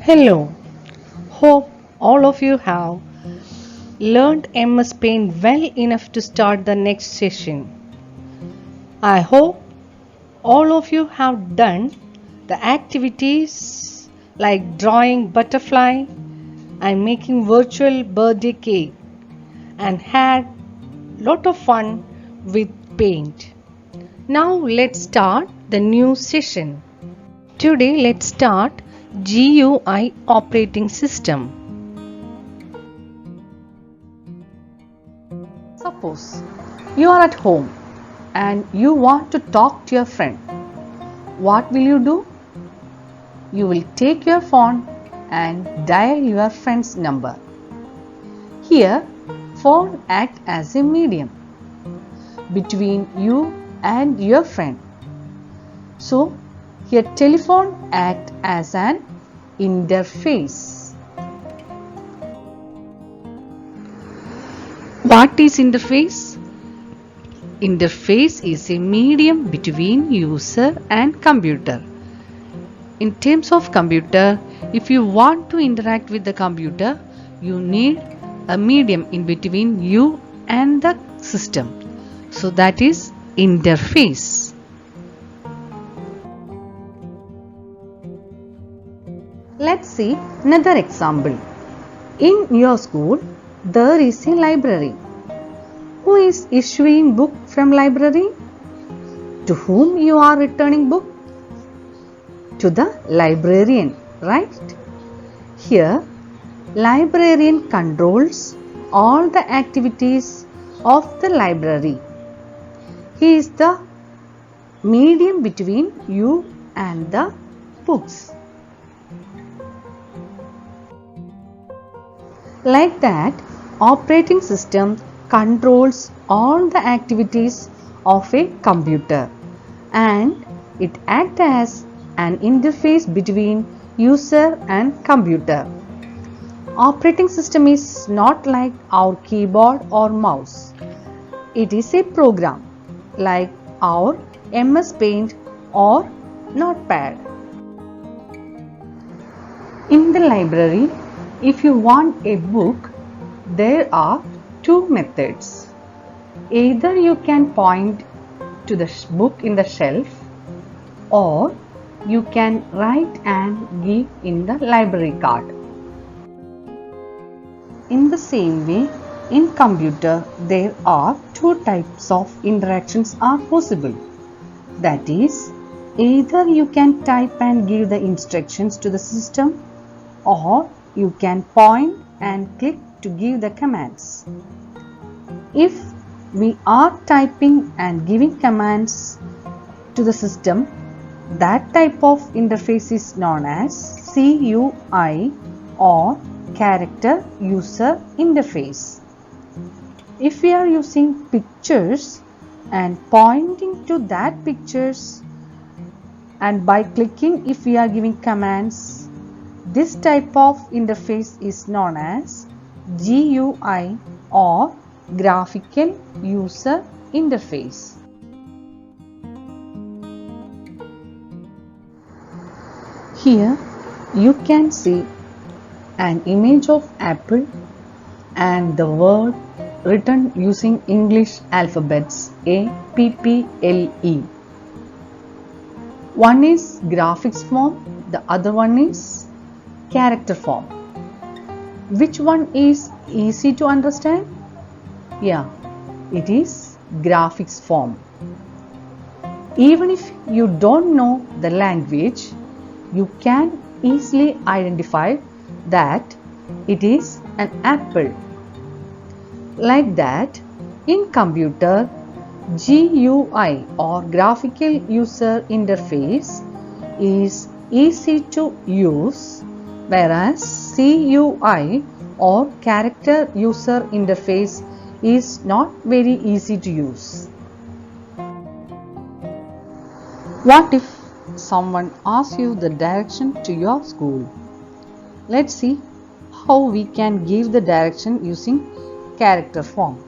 Hello, hope all of you have learned MS Paint well enough to start the next session. I hope all of you have done the activities like drawing butterfly and making virtual birthday cake and had lot of fun with paint. Now let's start the new session. Today let's start GUI operating system. Suppose you are at home and you want to talk to your friend. What will you do? You will take your phone and dial your friend's number. Here, phone acts as a medium between you and your friend. So, here telephone acts as an interface. What is interface? Interface is a medium between user and computer. In terms of computer, if you want to interact with the computer, you need a medium in between you and the system. So that is interface. Let's see another example. In your school, there is a library. Who is issuing book from library? To whom you are returning book? To the librarian, right? Here, librarian controls all the activities of the library. He is the medium between you and the books. Like that, operating system controls all the activities of a computer and it acts as an interface between user and computer. Operating system is not like our keyboard or mouse. It is a program like our MS Paint or Notepad. In the library, if you want a book, there are two methods. Either you can point to the book in the shelf or you can write and give in the library card. In the same way, in computer there are two types of interactions are possible. That is, either you can type and give the instructions to the system or you can point and click to give the commands. If we are typing and giving commands to the system, that type of interface is known as CUI or Character User Interface. If we are using pictures and pointing to that pictures and by clicking if we are giving commands, this type of interface is known as GUI or Graphical User Interface. Here you can see an image of apple and the word written using English alphabets APPLE. One is graphics form, the other one is character form. Which one is easy to understand? Yeah, it is graphics form. Even if you don't know the language, you can easily identify that it is an apple. Like that, in computer, GUI or Graphical User Interface is easy to use, whereas CUI or Character User Interface is not very easy to use. What if someone asks you the direction to your school? Let's see how we can give the direction using character form.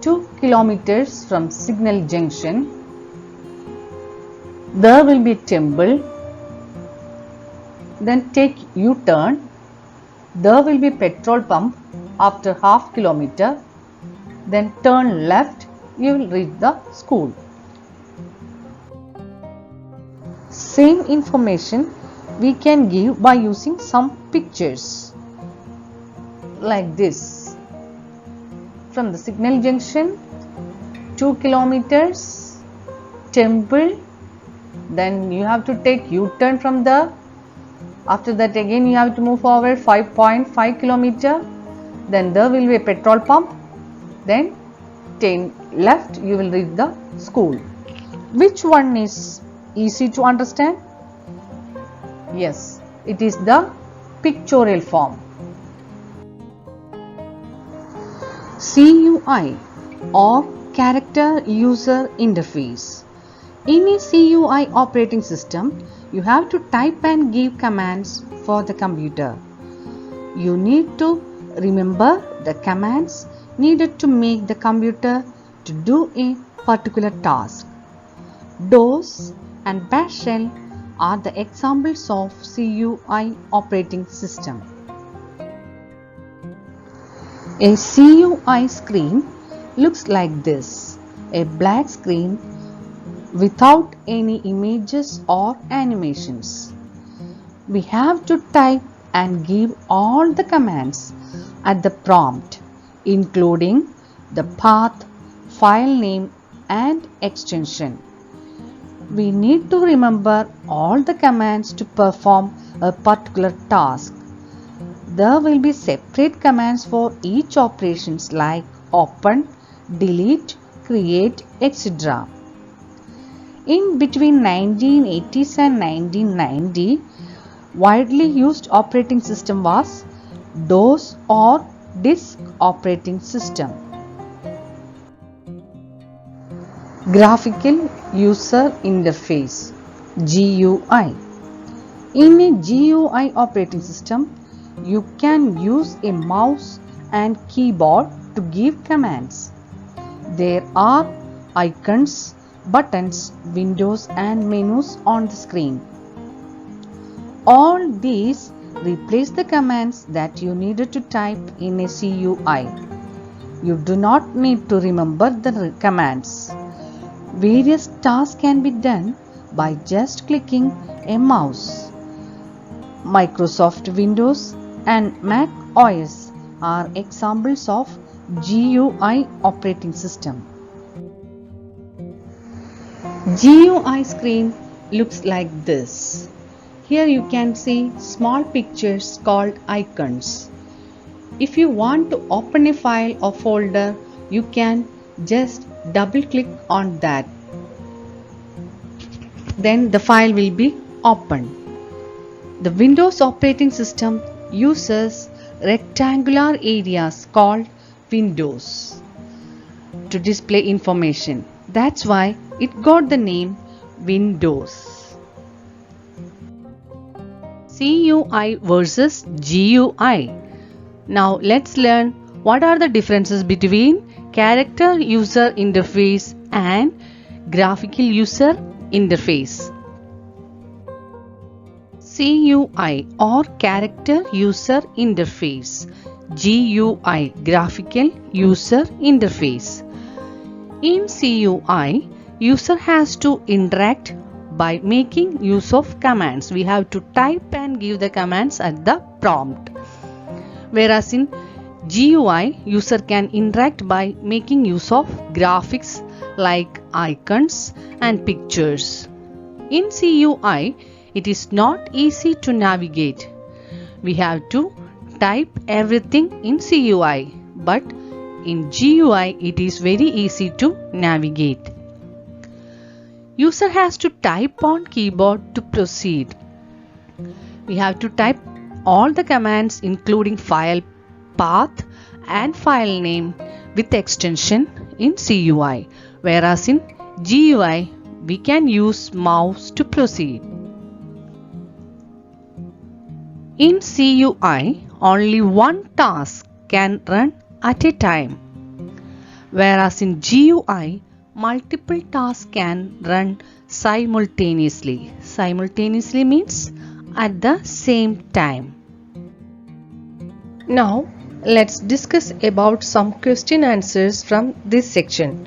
2 kilometers from Signal Junction, there will be a temple then take U-turn. There will be petrol pump after half kilometer. Then turn left, you will reach the school. Same information we can give by using some pictures like this. From the signal junction, 2 kilometers, temple, then you have to take U-turn from there. After that again you have to move forward 5.5 kilometer. Then there will be a petrol pump. Then turn left, you will reach the school. Which one is easy to understand? Yes, it is the pictorial form. CUI or Character User Interface. In a CUI operating system, you have to type and give commands for the computer. You need to remember the commands needed to make the computer to do a particular task. DOS and Bash shell are the examples of CUI operating system. A CUI screen looks like this, a black screen without any images or animations. We have to type and give all the commands at the prompt, including the path, file name and extension. We need to remember all the commands to perform a particular task. There will be separate commands for each operations like open, delete, create, etc. In between 1980s and 1990, widely used operating system was DOS or Disk Operating System. Graphical User Interface GUI. In a GUI operating system, you can use a mouse and keyboard to give commands. There are icons, buttons, windows and menus on the screen. All these replace the commands that you needed to type in a CUI. You do not need to remember the commands. Various tasks can be done by just clicking a mouse. Microsoft Windows and Mac OS are examples of GUI operating system. GUI screen looks like this. Here you can see small pictures called icons. If you want to open a file or folder, you can just double click on that. Then the file will be opened. The Windows operating system uses rectangular areas called windows to display information. That's why it got the name Windows. CUI versus GUI. Now let's learn what are the differences between Character User Interface and Graphical User Interface. CUI or Character User Interface. GUI, Graphical User Interface. In CUI, user has to interact by making use of commands. We have to type and give the commands at the prompt. Whereas in GUI, user can interact by making use of graphics like icons and pictures. In CUI, it is not easy to navigate. We have to type everything in CUI, but in GUI it is very easy to navigate. User has to type on keyboard to proceed. We have to type all the commands including file path and file name with extension in CUI, whereas in GUI we can use mouse to proceed. In CUI, only one task can run at a time, whereas in GUI, multiple tasks can run simultaneously. Simultaneously means at the same time. Now, let's discuss about some question answers from this section.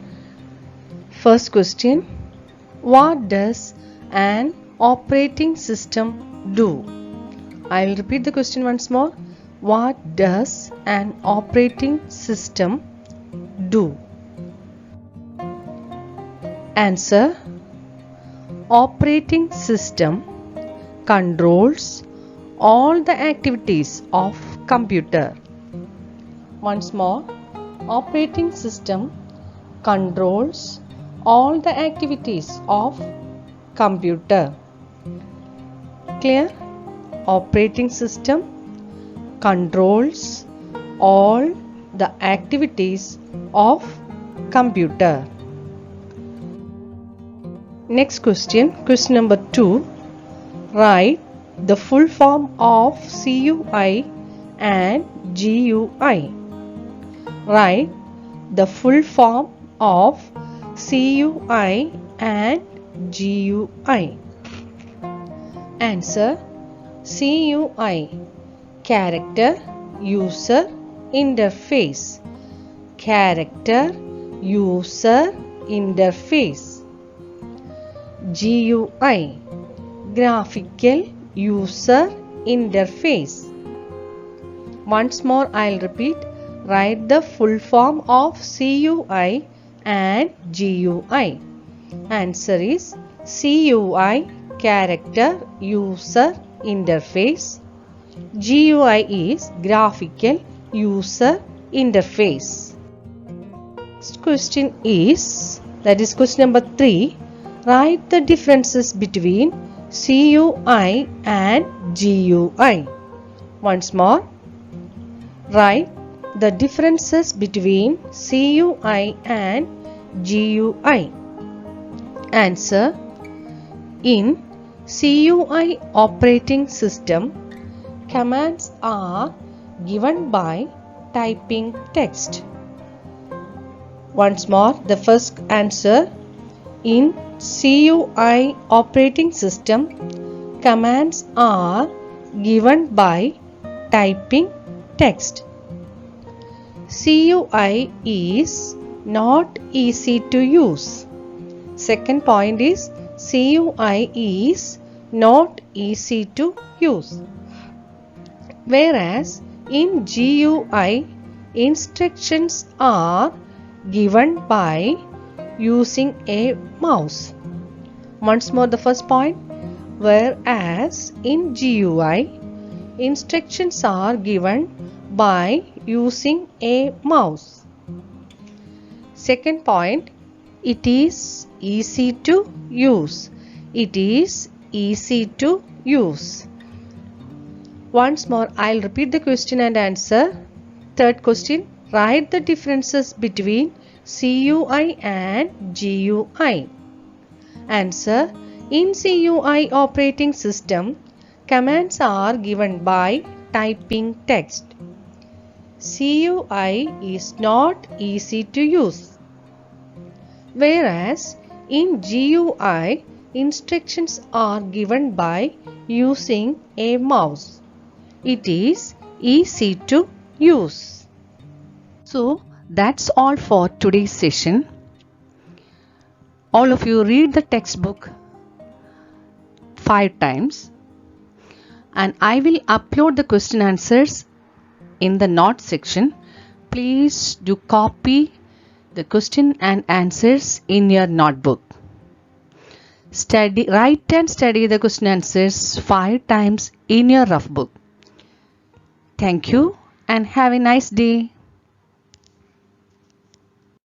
First question: what does an operating system do? I will repeat the question once more. What does an operating system do? Answer: operating system controls all the activities of computer. Once more, operating system controls all the activities of computer. Clear? Operating system controls all the activities of computer. Next question, question number 2. Write the full form of CUI and GUI. Write the full form of CUI and GUI. Answer: CUI, character user interface. Character user interface. GUI, graphical user interface. Once more I'll repeat. Write the full form of CUI and GUI. Answer is CUI, character user interface. GUI is graphical user interface. Next question is, that is question number 3. Write the differences between CUI and GUI. Once more, write the differences between CUI and GUI. Answer: in CUI operating system, commands are given by typing text. Once more, the first answer: in CUI operating system, commands are given by typing text. CUI is not easy to use. Second point is CUI is not easy to use. Whereas in GUI, instructions are given by using a mouse. Once more the first point. Whereas in GUI, instructions are given by using a mouse. Second point, it is easy to use. It is easy to use. Once more, I'll repeat the question and answer. Third question, write the differences between CUI and GUI. Answer: in CUI operating system, commands are given by typing text. CUI is not easy to use. Whereas in GUI, instructions are given by using a mouse. It is easy to use. So that's all for today's session. All of you read the textbook 5 times and I will upload the question answers in the notes section. Please do copy the question and answers in your notebook. Write and study the question answers 5 times in your rough book. Thank you and have a nice day.